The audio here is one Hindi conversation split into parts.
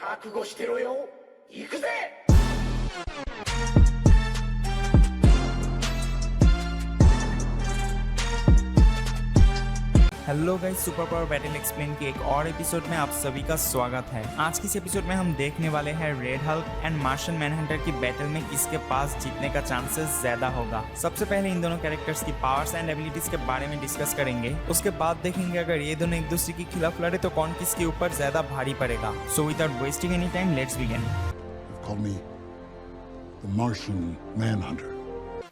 覚悟してろよ。行くぜ。हेलो guys, super power battle explain के एक और एपिसोड में आप सभी का स्वागत है। आज की इस एपिसोड में हम देखने वाले हैं red Hulk and Martian Manhunter की बैटल में किसके पास जीतने का चांसेस ज्यादा होगा। सबसे पहले इन दोनों कैरेक्टर्स की पावर्स एंड एबिलिटीज के बारे में डिस्कस करेंगे। उसके बाद देखेंगे अगर ये दोनों एक दूसरे के खिलाफ लड़े तो कौन किसके ऊपर ज्यादा भारी पड़ेगा। So without wasting any time let's begin. Call me the Martian Manhunter.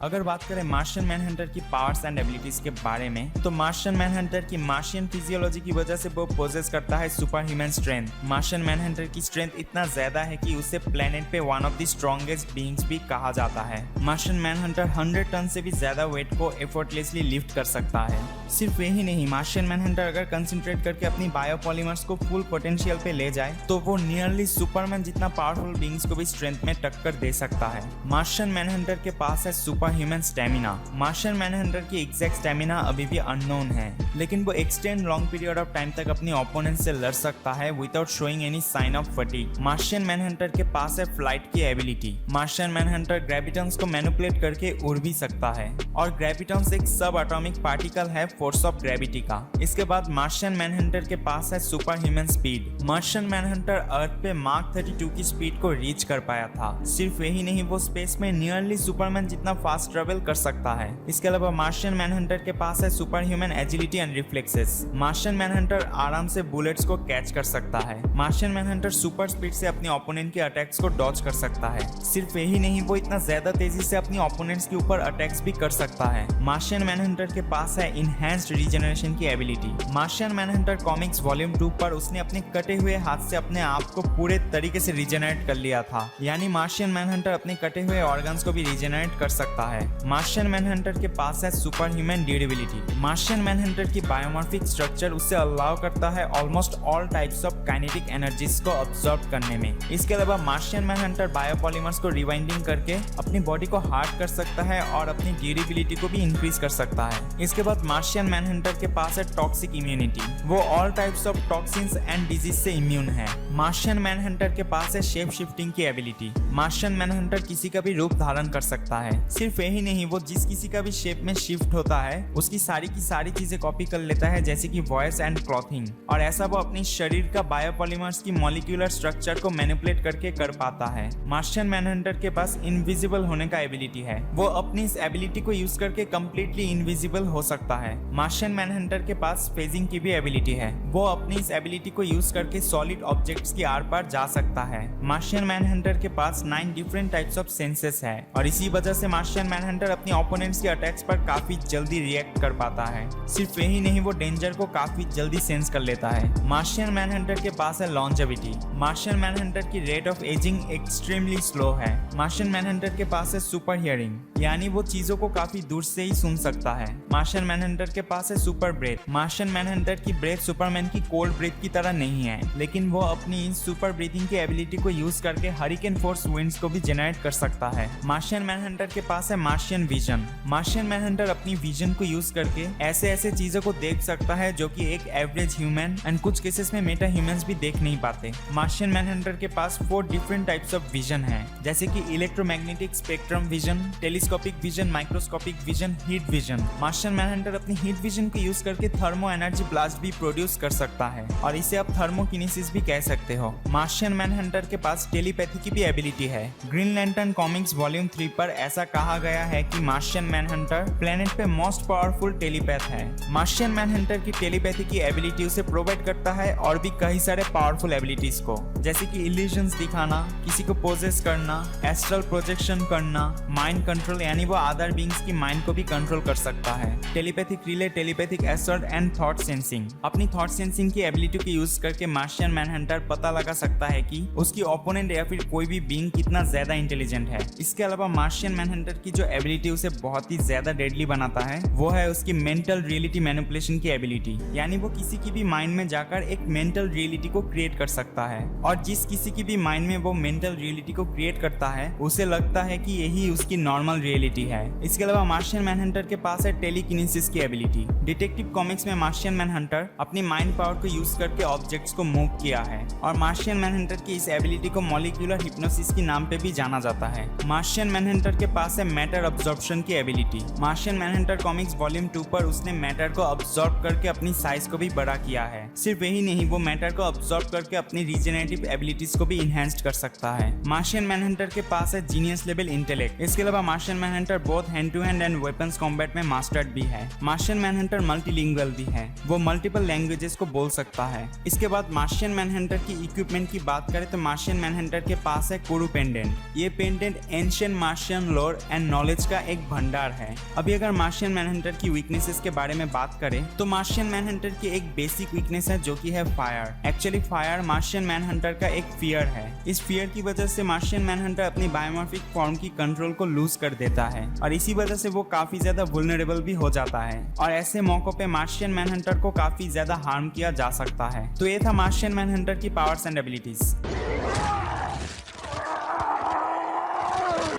अगर बात करें मार्शियन मैनहंटर की पावर्स एंड एबिलिटीज के बारे में तो मार्शियन मैनहंटर की मार्शियन फिजियोलॉजी की वजह से वो पोजेस करता है super human strength. Martian Manhunter की स्ट्रेंथ इतना ज्यादा है कि उसे प्लेनेट पे one of the strongest beings भी कहा जाता है। मार्शियन मैनहंटर 100 टन से भी ज्यादा वेट को एफर्टलेसली लिफ्ट कर सकता है। सिर्फ यही नहीं, मार्शियन मैनहंटर अगर कंसंट्रेट करके अपनी बायोपॉलीमर्स को फुल पोटेंशियल पे ले जाए तो वो नियरली सुपरमैन जितना पावरफुल बीइंग्स को भी स्ट्रेंथ में टक्कर दे सकता है। मार्शियन मैनहंटर के पास है super human stamina. Martian Manhunter की एग्जैक्ट स्टेमिना अभी भी अननोन है, लेकिन वो extend long period of time तक अपनी ओपोनेंट से लड़ सकता है without showing any sign of fatigue. Martian Manhunter के पास है फ्लाइट की एबिलिटी। मार्शियन मैनहंटर ग्रेविटॉन्स को मैनिपुलेट करके उड़ भी सकता है और ग्रेविटॉन्स एक सब एटॉमिक पार्टिकल है फोर्स ऑफ ग्रेविटी का। इसके बाद मार्शियन मैनहंटर के पास है सुपर ह्यूमन स्पीड। मार्शियन मैनहंटर अर्थ पे मार्क 32 की स्पीड को रीच कर पाया था। सिर्फ यही नहीं, वो स्पेस में नियरली सुपरमैन जितना फास्ट ट्रेवल कर सकता है। इसके अलावा मार्शियन मैनहंटर के पास है super human agility and reflexes. Martian Manhunter आराम से बुलेट्स को कैच कर सकता है। मार्शियन मैनहंटर सुपर स्पीड से अपने ओपोनेंट के अटैक्स को डॉज कर सकता है। सिर्फ यही नहीं, वो इतना ज्यादा तेजी से अपनी ओपोनेंट्स के ऊपर अटैक्स भी कर सकता है। मार्शियन मैनहंटर के पास है इनहैंस्ड रीजनरेशन की एबिलिटी। मार्शियन मैनहंटर कॉमिक्स वॉल्यूम 2 पर उसने अपने कटे हुए हाथ से अपने आप को पूरे तरीके से रीजनरेट कर लिया था। यानी मार्शियन मैनहंटर अपने कटे हुए ऑर्गन्स को भी रीजनरेट कर सकता है। मार्शियन मैनहंटर के पास है super human durability. Martian Manhunter की बायोमॉर्फिक स्ट्रक्चर उसे अलाउ करता है almost all types of kinetic energies को ऑब्जर्व करने में। इसके अलावा मार्शियन मैनहंटर बायोपॉलीमर्स को रिवाइंडिंग करके अपनी बॉडी को हार्ड कर सकता है और अपनी ड्यूरेबिलिटी को भी इंक्रीज कर सकता है। इसके बाद मार्शियन मैनहंटर के पास है टॉक्सिक इम्यूनिटी। वो all types of toxins and disease से इम्यून है। मार्शियन मैनहंटर के पास है शेप शिफ्टिंग की एबिलिटी। मार्शियन मैनहंटर किसी का भी रूप धारण कर सकता है। सिर्फ यही नहीं, वो जिस किसी का भी शेप में शिफ्ट होता है उसकी सारी की सारी चीजें कॉपी कर लेता है, जैसे कि वॉइस एंड क्लॉथिंग। और ऐसा वो अपनी शरीर का बायोपॉलीमर्स की मॉलिक्यूलर स्ट्रक्चर को मैनिपुलेट करके कर पाता है। मार्शियन मैनहंटर के पास इनविजिबल होने का एबिलिटी है। वो अपनी इस एबिलिटी को यूज करके कम्प्लीटली इनविजिबल हो सकता है। मार्शियन मैनहंटर के पास फेजिंग की भी एबिलिटी है। वो अपनी इस एबिलिटी को यूज करके सॉलिड ऑब्जेक्ट्स की आर पार जा सकता है। मार्शियन मैनहंटर के पास 9 डिफरेंट टाइप्स ऑफ सेंसेस है और इसी वजह से मार्शियन मैनहंटर अपनी ओपोनेंट्स के अटैक्स पर काफी जल्दी रिएक्ट कर पाता है। सिर्फ यही नहीं, वो डेंजर को काफी जल्दी सेंस कर लेता है। मार्शियन मैनहंटर के पास है लॉन्जेविटी। मार्शियन मैनहंटर की rate of ageing extremely slow है। मार्शियन मैनहंटर के पास है सुपर हियरिंग, यानी वो चीजों को काफी दूर से ही सुन सकता है। मार्शियन मैनहंटर के पास है सुपर ब्रेथ। मार्शियन मैनहंटर की ब्रेथ सुपरमैन की कोल्ड ब्रेथ की तरह नहीं है, लेकिन वो अपनी सुपर ब्रीथिंग की एबिलिटी को यूज करके हरिकेन फोर्स विंड्स को भी जनरेट कर सकता है। मार्शियन मैनहंटर के पास है मार्शियन विजन। मार्शियन मैनहंटर अपनी विजन को यूज करके ऐसे ऐसे चीजों को देख सकता है जो कि एक एवरेज ह्यूमन एंड कुछ केसेस में मेटा ह्यूमंस भी देख नहीं पाते। मार्शियन मैनहंटर के पास 4 डिफरेंट टाइप्स ऑफ विजन है, जैसे कि electromagnetic spectrum vision, telescopic vision, microscopic vision, heat vision. Martian Manhunter अपनी हीट विजन को यूज करके थर्मो एनर्जी ब्लास्ट भी प्रोड्यूस कर सकता है और इसे आप थर्मोकिनेसिस भी कह सकते हो। मार्शियन मैनहंटर के पास टेलीपैथी की भी एबिलिटी है। ग्रीन लैंटर्न कॉमिक्स वॉल्यूम 3 पर ऐसा कहा गया है कि मार्शियन मैनहंटर प्लेनेट पे मोस्ट पावरफुल टेलीपैथ है। मार्शियन मैनहंटर की टेलीपैथी की एबिलिटी उसे प्रोवाइड करता है और भी कई सारे पावरफुल एबिलिटीज को, जैसे कि इल्यूजन्स दिखाना, किसी को पोजेस करना, एस्ट्रल प्रोजेक्शन करना, माइंड कंट्रोल, यानी वो अदर बीइंग्स की माइंड को भी कंट्रोल कर सकता है। Telepathic relay, telepathic assert and thought sensing. अपनी थॉट सेंसिंग की एबिलिटी को यूज करके मार्शियन मैनहंटर पता लगा सकता है कि उसकी ओपोनेंट या फिर कोई भी बीइंग कितना ज्यादा इंटेलिजेंट है। इसके अलावा मार्शियन मैनहंटर की जो एबिलिटी उसे बहुत ही ज्यादा डेडली बनाता है वो है उसकी मेंटल रियलिटी मैनिपुलेशन की एबिलिटी। यानी वो किसी की भी माइंड में जाकर एक मेंटल रियलिटी को क्रिएट कर सकता है और जिस किसी की भी माइंड में वो मेंटल रियलिटी को क्रिएट करता है उसे लगता है कि यही उसकी नॉर्मल रियलिटी है। इसके अलावा मार्शियन मैनहंटर के पास है टेलीकिनेसिस की एबिलिटी। डिटेक्टिव कॉमिक्स में मार्शियन मैनहंटर अपनी माइंड पावर को यूज करके ऑब्जेक्ट्स को मूव किया है और मार्शियन मैनहंटर की इस एबिलिटी को मॉलिक्यूलर हिप्नोसिस के नाम पे भी जाना जाता है। मार्शियन मैनहंटर के पास है मैटर अब्जॉर्प्शन की एबिलिटी। मार्शियन मैनहंटर कॉमिक्स वॉल्यूम 2 पर उसने मैटर को अब्सॉर्ब करके अपनी साइज को भी बड़ा किया है। सिर्फ यही नहीं, वो मैटर को अब्सॉर्ब करके अपनी रीजनरेटिव एबिलिटीज को भी इनहेंस कर सकता है। मार्शियन मैनहंटर के पास है जीनियस लेवल इंटेलेक्ट। इसके अलावा Martian Manhunter both hand to hand and weapons combat में मास्टर्ड भी है। मार्शियन मैनहंटर मल्टीलिंगुअल भी है, वो मल्टीपल लैंग्वेजेस को बोल सकता है। इसके बाद मार्शियन मैनहंटर की इक्विपमेंट की बात करें तो मार्शियन मैनहंटर के पास है कुरु पेंडेंट। ये पेंडेंट एंशिएंट मार्शियन लोर एंड नॉलेज का एक भंडार है। अभी अगर मार्शियन मैनहंटर की वीकनेसेस के बारे में बात करें तो मार्शियन मैनहंटर की एक बेसिक वीकनेस है जो कि है फायर। एक्चुअली फायर मार्शियन मैनहंटर का एक फियर है। इस फियर की वजह से मार्शियन मैनहंटर अपनी बायोमॉर्फिक फॉर्म की कंट्रोल को लूज कर देता है और इसी वजह से वो काफी ज्यादा वुल्नरेबल भी हो जाता है और ऐसे मौकों पे मार्शियन मैनहंटर को काफी ज्यादा हार्म किया जा सकता है। तो ये था मार्शियन मैनहंटर की पावर्स एंड एबिलिटीज।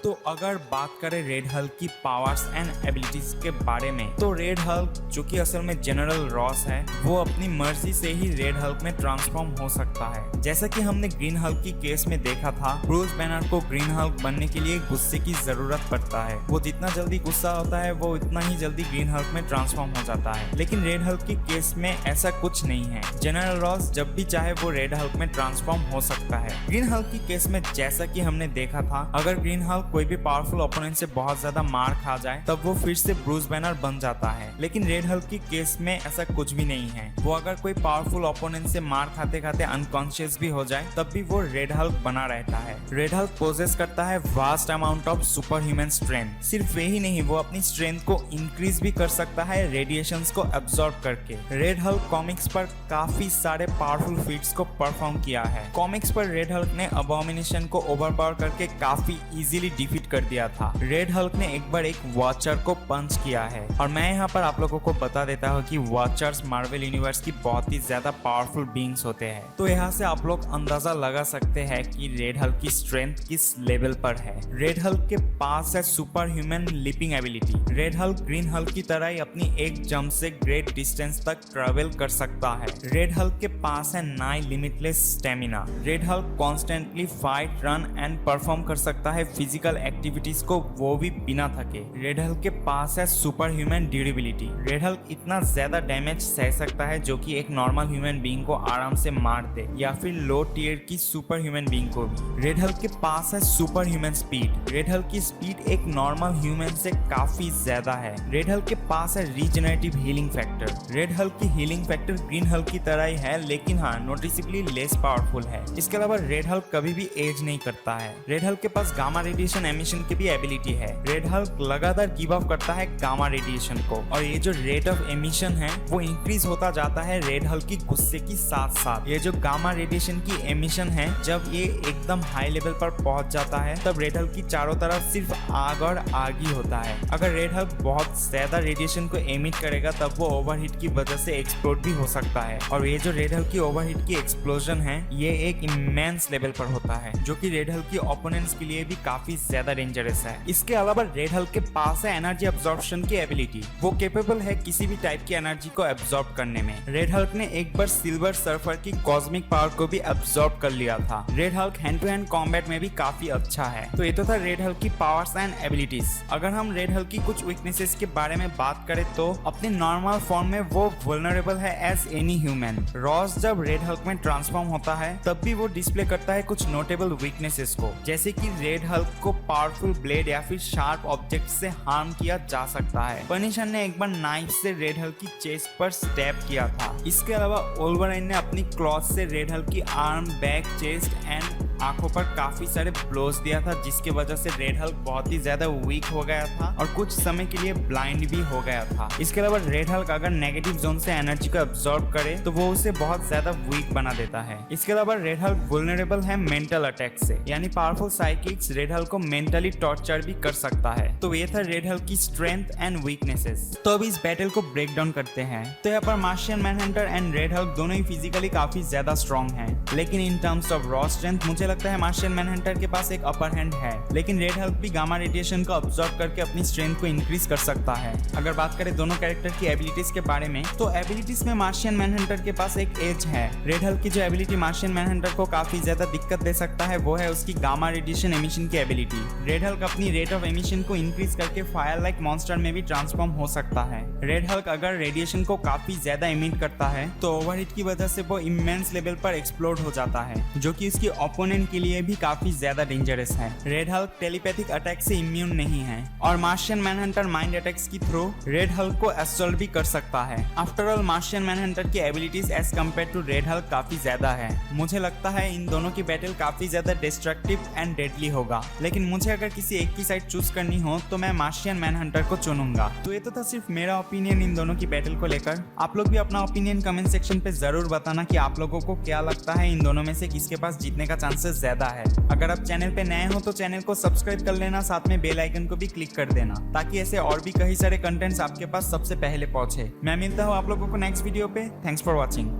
तो अगर बात करें रेड हल्क की पावर्स एंड एबिलिटीज के बारे में तो रेड हल्क जो कि असल में जनरल रॉस है वो अपनी मर्जी से ही रेड हल्क में ट्रांसफॉर्म हो सकता है। जैसा कि हमने ग्रीन हल्क की केस में देखा था, ब्रूस बैनर को ग्रीन हल्क बनने के लिए गुस्से की जरूरत पड़ता है। वो जितना जल्दी गुस्सा होता है वो उतना ही जल्दी ग्रीन हल्क में ट्रांसफॉर्म हो जाता है। लेकिन रेड हल्क की केस में ऐसा कुछ नहीं है। जनरल रॉस जब भी चाहे वो रेड हल्क में ट्रांसफॉर्म हो सकता है। ग्रीन हल्क की केस में जैसा कि हमने देखा था, अगर ग्रीन हल्क कोई भी पावरफुल ओपोनेंट से बहुत ज्यादा मार खा जाए तब वो फिर से ब्रूस बैनर बन जाता है। लेकिन रेड हल्क की केस में ऐसा कुछ भी नहीं है। वो अगर कोई पावरफुल ओपोनेंट से मार खाते खाते अनकॉन्शियस भी हो जाए तब भी वो रेड हल्क बना रहता है। रेड हल्क पोजेस करता है vast amount of super human strength. सिर्फ यही नहीं, वो अपनी स्ट्रेंथ को इंक्रीज भी कर सकता है रेडिएशंस को एब्जॉर्ब करके। रेड हल्क कॉमिक्स पर काफी सारे पावरफुल फीट्स को परफॉर्म किया है। कॉमिक्स पर रेड हल्क ने अबॉमिनेशन को ओवरपावर करके काफी इजीली डिफीट कर दिया था। रेड हल्क ने एक बार एक वॉचर को पंच किया है और मैं यहाँ पर आप लोगों को बता देता हूँ कि वॉचर्स मार्वल यूनिवर्स की बहुत ही ज्यादा पावरफुल बीइंग्स होते हैं। तो यहाँ से आप लोग अंदाजा लगा सकते हैं कि रेड हल्क की स्ट्रेंथ किस लेवल पर है। रेड हल्क के पास है super human leaping ability. Red Hulk green Hulk की तरह ही अपनी एक जंप से ग्रेट डिस्टेंस तक ट्रेवल कर सकता है। रेड हल्क के पास है नाई limitless stamina. Red Hulk constantly fight, run and perform कर सकता है फिजिकल एक्टिविटीज को, वो भी बिना थके। रेड हल्क के पास है super human durability. Red Hulk इतना ज्यादा डैमेज सह सकता है जो कि एक नॉर्मल ह्यूमन बीइंग को आराम से मार दे या फिर लो टियर की सुपर ह्यूमन बीइंग को भी। रेड हल्क के पास है super human speed. Red Hulk की स्पीड एक नॉर्मल ह्यूमन से काफी ज्यादा है। रेड हल्क के पास है regenerative healing factor. Red Hulk की हीलिंग फैक्टर ग्रीन हल्क की तरह ही है, लेकिन हाँ नोटिसेबली लेस पावरफुल है। इसके अलावा रेड हल्क कभी भी एज नहीं करता है। रेड हल्क के पास गामा रेडिएशन एमिशन की भी एबिलिटी है। रेड हल्क लगातार गिव अप करता है गामा रेडिएशन को और ये जो रेट ऑफ एमिशन है वो इंक्रीज होता जाता है रेड हल्क की गुस्से के साथ साथ। ये जो गामा रेडिएशन की एमिशन है, जब ये एकदम हाई लेवल पर पहुंच जाता है तब रेड हल्क की चारों तरफ सिर्फ आग और आग ही होता है। अगर रेड हल्क बहुत ज्यादा रेडिएशन को एमिट करेगा तब वो ओवरहीट की वजह से एक्सप्लोड भी हो सकता है और ये जो रेड हल्क की ओवरहीट की एक्सप्लोजन है ये एक इमेंस लेवल पर होता है जो कि रेड हल्क की ओपोनेंट्स के लिए भी काफी ज्यादा डेंजरस है। इसके अलावा रेड हल्क के पास है एनर्जी अब्जॉर्प्शन की एबिलिटी। वो कैपेबल है किसी भी टाइप की एनर्जी को एब्जॉर्ब करने में। रेड हल्क ने एक बार सिल्वर सर्फर की कॉस्मिक पावर को भी एब्जॉर्ब कर लिया था। Red Hulk hand to hand combat में भी काफी अच्छा है। तो ये तो था रेड हल्क की पावर्स एंड एबिलिटीज। अगर हम रेड हल्क की कुछ वीकनेसेस के बारे में बात करें तो अपने नॉर्मल फॉर्म में वो वल्नरेबल है एज एनी ह्यूमन। रॉस जब रेड हल्क में ट्रांसफॉर्म होता है तब भी वो डिस्प्ले करता है कुछ नोटेबल वीकनेसेस को, जैसे कि रेड हल्क को पावरफुल ब्लेड या फिर शार्प ऑब्जेक्ट से हार्म किया जा सकता है। पनिशर ने एक बार नाइफ से रेड हल्क की चेस्ट पर स्टैब किया था। इसके अलावा वोल्वराइन ने अपनी क्लॉथ से रेड हल्क की आर्म, बैक, चेस्ट एंड आंखों पर काफी सारे ब्लोज दिया था, जिसकी वजह से रेड हल्क बहुत ही ज्यादा वीक हो गया था और कुछ समय के लिए ब्लाइंड भी हो गया था। इसके अलावा रेड हल्क अगर नेगेटिव जोन से एनर्जी को अब्सॉर्ब करे तो वो उसे बहुत ज्यादा वीक बना देता है। इसके अलावा रेड हल्क वुल्नरेबल है मेंटल अटैक से, यानी पावरफुल साइकिक्स रेड हल्क को मेंटली टॉर्चर भी कर सकता है। तो ये था रेड हल्क की स्ट्रेंथ एंड वीकनेसेस। तो अब इस बैटल को ब्रेक डाउन करते हैं। तो यहाँ पर मार्शियन मैनहंटर एंड रेड हल्क दोनों ही फिजिकली काफी ज्यादा स्ट्रॉन्ग हैं, लेकिन in terms of raw strength मुझे लगता है मार्शियन मैनहंटर के पास एक अपर हैंड है। लेकिन रेड हल्क भी गामा रेडिएशन को अब्सॉर्ब करके अपनी स्ट्रेंथ को इंक्रीज कर सकता है। अगर बात करें दोनों कैरेक्टर की एबिलिटीज के बारे में, तो एबिलिटीज में मार्शियन मैनहंटर के पास एक एज है। रेड हल्क की जो एबिलिटी मार्शियन मैनहंटर को काफी ज्यादा दिक्कत दे सकता है वो है उसकी गामा रेडिएशन एमिशन की एबिलिटी। रेड हल्क अपनी रेट ऑफ एमिशन को इंक्रीज करके फायर लाइक मॉन्स्टर में भी ट्रांसफॉर्म हो सकता है। रेड हल्क अगर रेडिएशन को काफी ज्यादा इमिट करता है तो ओवरहीट की वजह से वो इमेंस लेवल पर एक्सप्लोड हो जाता है, जो कि उसकी ओपोनेंट के लिए भी काफी ज्यादा डेंजरस है। रेड हल्क टेलीपैथिक अटैक से इम्यून नहीं है और मार्शियन मैनहंटर माइंड अटैक्स की थ्रू रेड हल्क को असॉल्ट भी कर सकता है। आफ्टर ऑल मार्शियन मैनहंटर की abilities as compare to Red Hulk काफी ज्यादा है। मुझे लगता है इन दोनों की बैटल काफी ज्यादा डिस्ट्रक्टिव एंड डेडली होगा, लेकिन मुझे अगर किसी एक की साइड चूज करनी हो तो मैं मार्शियन मैनहंटर को चुनूंगा। तो ये तो था सिर्फ मेरा ओपिनियन इन दोनों की बैटल को लेकर। आप लोग भी अपना ओपिनियन कमेंट सेक्शन पे जरूर बताना कि आप लोगों को क्या लगता है इन दोनों में से किसके पास जीतने का चांसेस ज्यादा है। अगर आप चैनल पे नए हो तो चैनल को सब्सक्राइब कर लेना, साथ में बेल आइकन को भी क्लिक कर देना ताकि ऐसे और भी कई सारे कंटेंट्स आपके पास सबसे पहले पहुंचे। मैं मिलता हूँ आप लोगों को नेक्स्ट वीडियो पे। Thanks for watching.